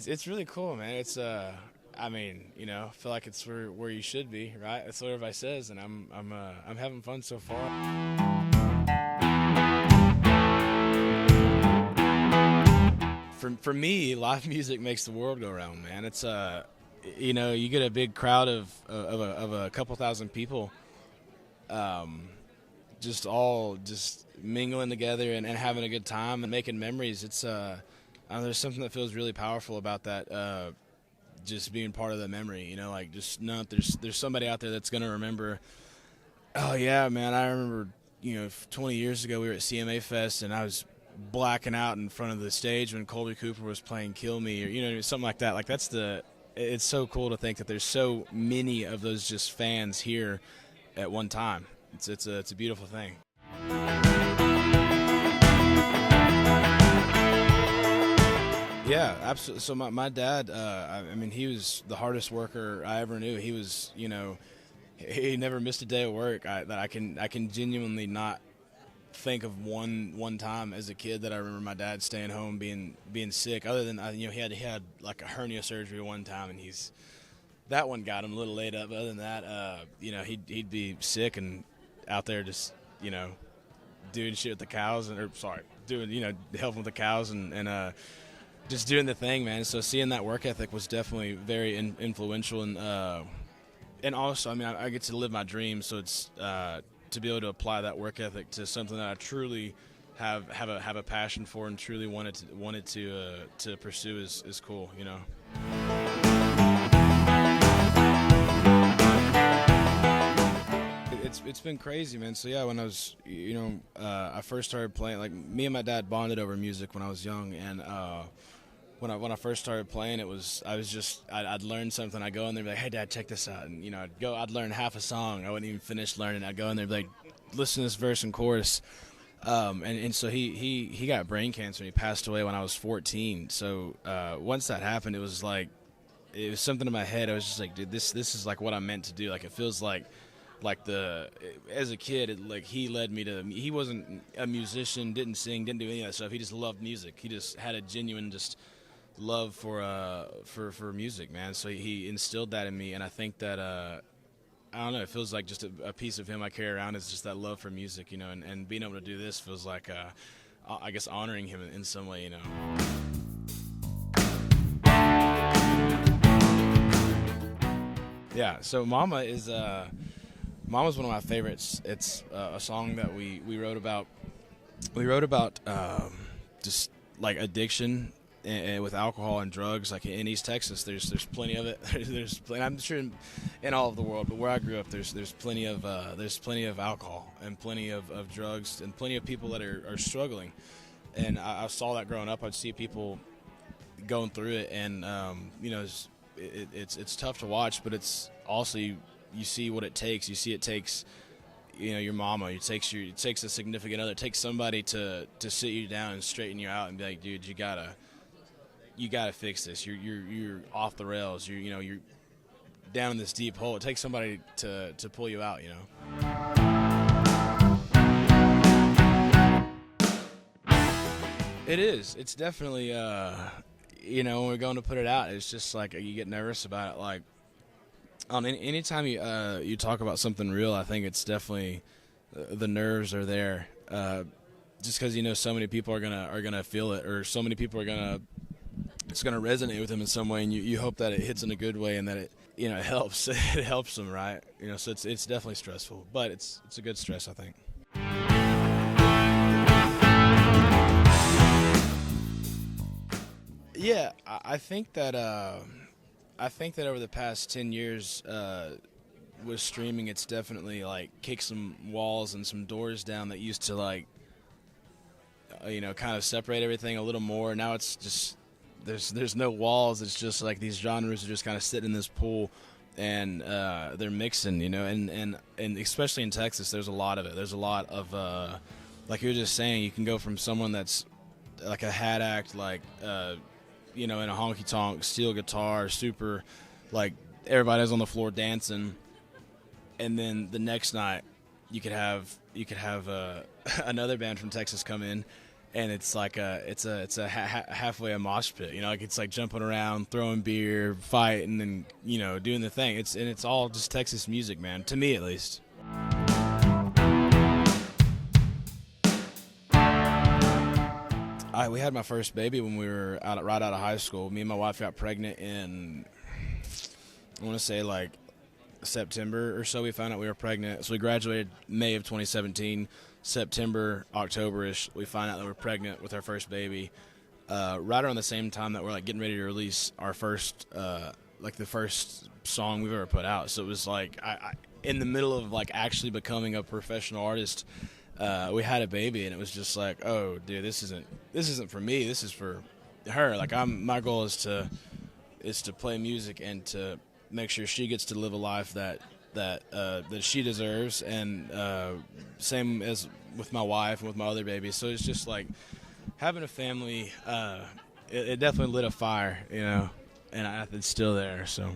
It's really cool, man. I mean, I feel like it's where you should be, right? That's what everybody says, and I'm having fun so far. For me, live music makes the world go round, man. You get a big crowd of a couple thousand people, just all just mingling together and having a good time and making memories. There's something that feels really powerful about that. Just being part of the memory, like just know that there's somebody out there that's gonna remember. Oh yeah, man, I remember 20 years ago we were at CMA Fest and I was blacking out in front of the stage when Kolby Cooper was playing "Kill Me" or something like that. Like it's so cool to think that there's so many of those just fans here at one time. It's a beautiful thing. Yeah, absolutely. So my dad, I mean, he was the hardest worker I ever knew. He was, he never missed a day of work. I can genuinely not think of one time as a kid that I remember my dad staying home being sick. Other than he had like a hernia surgery one time, and that one got him a little laid up. But other than that, he'd be sick and out there just doing shit with the cows doing helping with the cows and just doing the thing, man. So seeing that work ethic was definitely very influential, and also, I mean, I get to live my dream. So it's to be able to apply that work ethic to something that I truly have a passion for and truly wanted to pursue is cool, It's been crazy, man. So yeah, when I was, I first started playing. Like me and my dad bonded over music when I was young, and when I first started playing, I'd learn something. I'd go in there and be like, "Hey, Dad, check this out," and I'd learn half a song. I wouldn't even finish learning. I'd go in there and be like, "Listen to this verse and chorus," and so he got brain cancer and he passed away when I was 14. So once that happened, it was something in my head. I was just like, dude, this is like what I'm meant to do. Like it feels like as a kid, he led me to. He wasn't a musician, didn't sing, didn't do any of that stuff. He just loved music. He just had a genuine love for music, man. So he instilled that in me, and I think that I don't know. It feels like just a piece of him I carry around is just that love for music, and being able to do this feels like I guess honoring him in some way, Yeah. So Mama's one of my favorites. It's a song that we wrote about. We wrote about just like addiction and with alcohol and drugs. Like in East Texas, there's plenty of it. There's plenty, I'm sure in all of the world, but where I grew up, there's plenty of alcohol and plenty of drugs and plenty of people that are struggling. And I saw that growing up. I'd see people going through it, and it's tough to watch, but it's also you see what it takes. You see it takes your mama. It takes a significant other. It takes somebody to sit you down and straighten you out and be like, dude, you gotta fix this. You're off the rails. You're down in this deep hole. It takes somebody to pull you out. It is. It's definitely when we're going to put it out, it's just like you get nervous about it. Like anytime you talk about something real, I think it's definitely the nerves are there. Just because so many people are gonna feel it, or so many people it's gonna resonate with them in some way, and you hope that it hits in a good way and that it it helps it helps them, right? So it's definitely stressful, but it's a good stress, I think. Yeah, I think that over the past 10 years with streaming, it's definitely like kicked some walls and some doors down that used to kind of separate everything a little more. Now it's just there's no walls. It's just like these genres are just kind of sitting in this pool, and they're mixing, and especially in Texas, there's a lot of it. There's a lot of like you were just saying, you can go from someone that's like a hat act, like in a honky tonk, steel guitar, super, like everybody's on the floor dancing, and then the next night you could have another band from Texas come in, and it's like it's a halfway a mosh pit, you know, like it's like jumping around, throwing beer, fighting, and doing the thing. It's all just Texas music, man. To me, at least. We had my first baby when we were right out of high school. Me and my wife got pregnant in, I want to say like September or so. We found out we were pregnant. So we graduated May of 2017. September, October-ish, we find out that we're pregnant with our first baby. Right around the same time that we're like getting ready to release our first, like the first song we've ever put out. So it was like I in the middle of like actually becoming a professional artist. We had a baby, and it was just like, oh, dude, this isn't for me. This is for her. Like my goal is to play music and to make sure she gets to live a life that she deserves, and same as with my wife and with my other babies. So it's just like having a family. It definitely lit a fire, and it's still there. So.